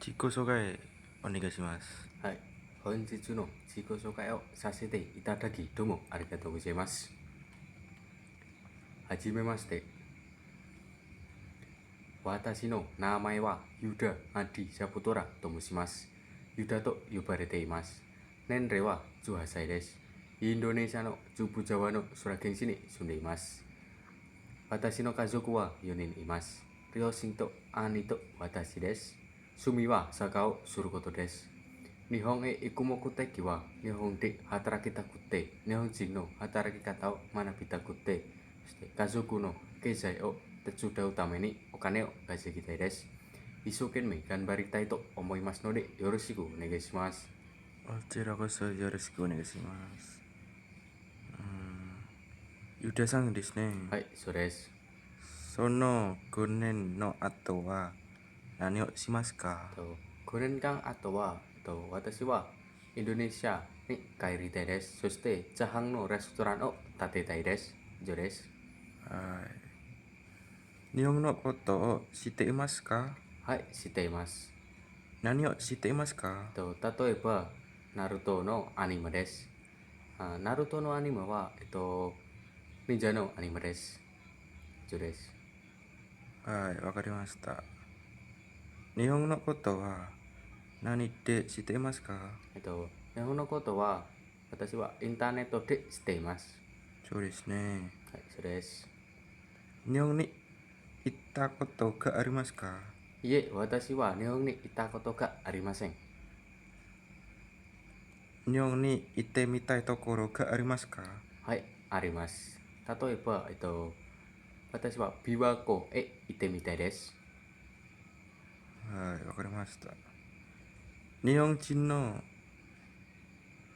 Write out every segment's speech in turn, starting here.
自己紹介お願いします。はい、本日の自己紹介をさせていただきどうもありがとうございます。はじめまして。私の名前はユダ・アディ・サプトラと申します。ユダと呼ばれています。年齢は18歳です。インドネシアの中部ジャワのスラケン市に住んでいます。私の家族は4人います。両親と兄と私です。趣味はサッカーをすることです。日本へ行く目的は日本で働きたくて、日本人の働き方を学びたくて、そして家族の経済を手伝うためにお金を稼ぎたいです。一生懸命頑張りたいと思いますので、よろしくお願いします。こちらこそよろしくお願いします。ユダさんですね。はい、そうです。その5年の後は何をしますか9年間後は、私はインドネシアに帰りたいです。そしてチャーハンのレストランを建てたいです。以上です。はい。日本のことを知っていますかはい、知っています。何を知っていますか例えば、ナルトのアニメです。ナルトのアニメは、忍者のアニメです。以上です。はい、わかりました。日本のことは何って知っていますか日本のことは、私はインターネットで知っています。そうですね。はい、そうです。日本に行ったことがありますかいえ、私は日本に行ったことがありません。日本に行ってみたいところがありますかはい、あります。例えば、私は琵琶湖へ行ってみたいです。はい、わかりました。日本人の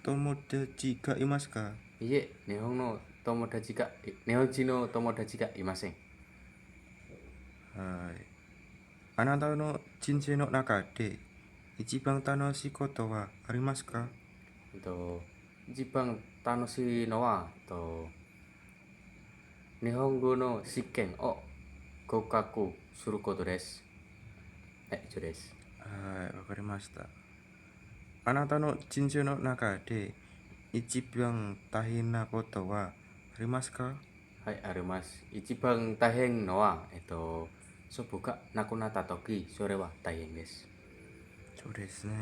友達がいますかいえ、日本人の友達がいません。はい。あなたの人生の中で一番楽しいことはありますか一番楽しいのは、日本語の試験を合格することです。はい、以上です。はい、わかりました。あなたの人生の中で一番大変なことはありますかはい、あります。一番大変のは、祖父が亡くなった時、それは大変です。そうですね。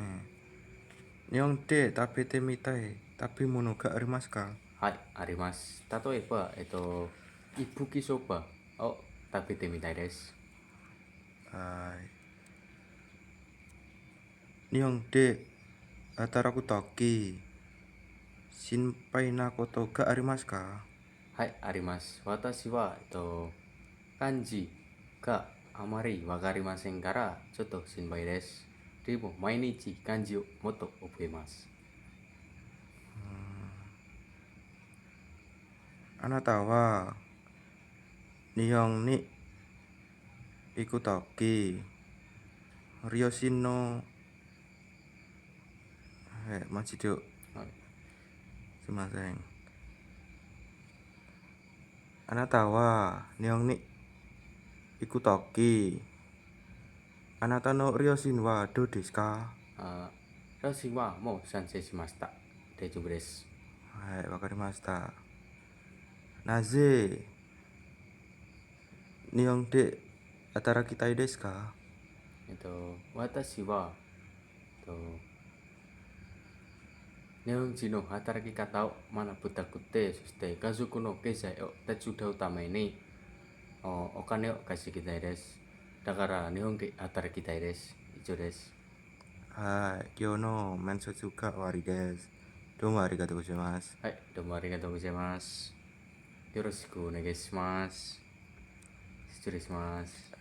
日本で食べてみたい食べ物がありますかはい、あります。例えば、イブキそばを食べてみたいです。はい。日本で働くとき心配なことがありますかはい、あります。私は、漢字があまりわかりませんから、ちょっと心配です。でも、毎日漢字をもっと覚えます。あなたは日本に行くとき両親の、もう一度はい、すいません。あなたは日本に行くときあなたの両親はどうですか両親はもう賛成しました。大丈夫です。はい、わかりました。なぜ日本で働きたいですか私は、日本人の働き方を学びたくて、そして家族の経済を手伝うためにお金を稼ぎたいです。だから日本で働きたいです。以上です。はい、今日の面接が終わりです。どうもありがとうございます。はい、どうもありがとうございます。よろしくお願いします。失礼します。